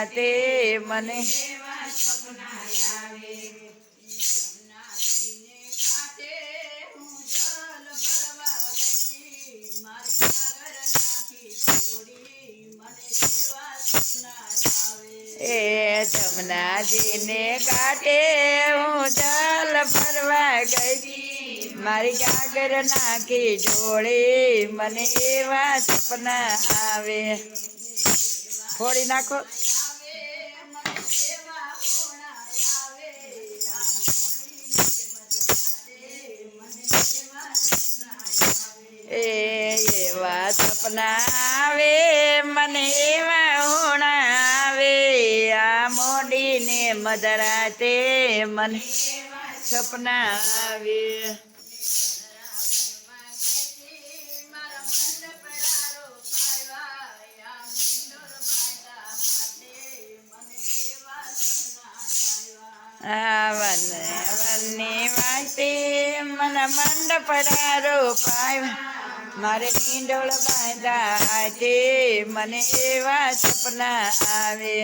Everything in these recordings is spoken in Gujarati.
મધરાતે મને એ જમનાજીને કાંઠે હું જલ ભરવા ગઈ મારી ગાગર નાખી ઢોળી મને એવા સપના આવે ફોડી નાખો એવા સપના આવે મને એવા હોણા આવે આ મોડીને મધરાતે મને સપના આવે વનની વાતે મને મંડપડારો પાવ્યા મારે નીંડોળ બાંધા તે મને એવા સપના આવે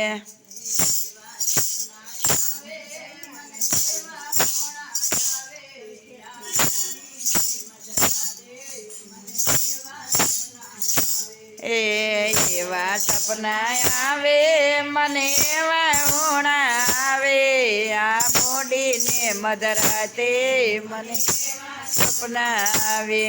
એવા સપના આવે મને એવા હોણા આવે આ મોડીને મધરાતે મને સપના આવે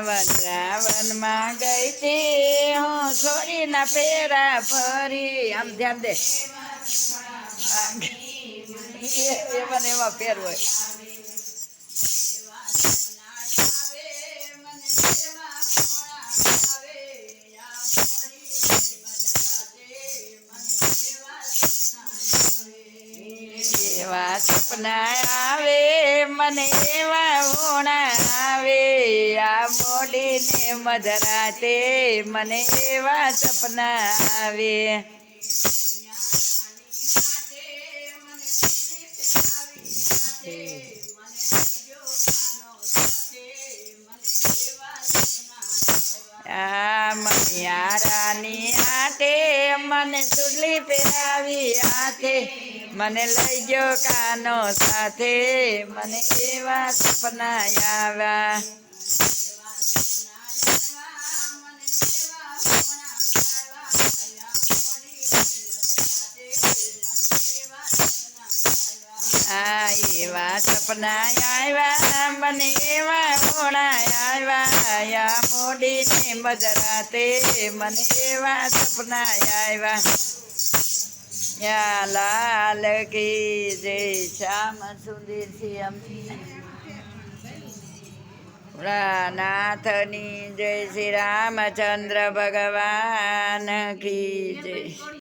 વનરાવનમાં ગઈ હતી હું છોડીના પેરા ફરી આમ ધ્યાન દે એવા ને એવા પેર હોય એવા સપના આવે મને એવા હોણા આવે આ મોડીને મધરાતે મને એવા સપના આવે મણિયારાની હાથે મને ચૂડલી પહેરાવી હાથે મને લઈ ગયો કાનો સાથે મને એવા સપના આવ્યા એવા સપના આવ્યા મને એવા હોણા આવ્યા મોડીને મધરાતે મને એવા સપના આવ્યા યા લાલ કી જય શ્યામ સુંદર શ્યામ નાથની જય શ્રી રામચંદ્ર ભગવાન કી જય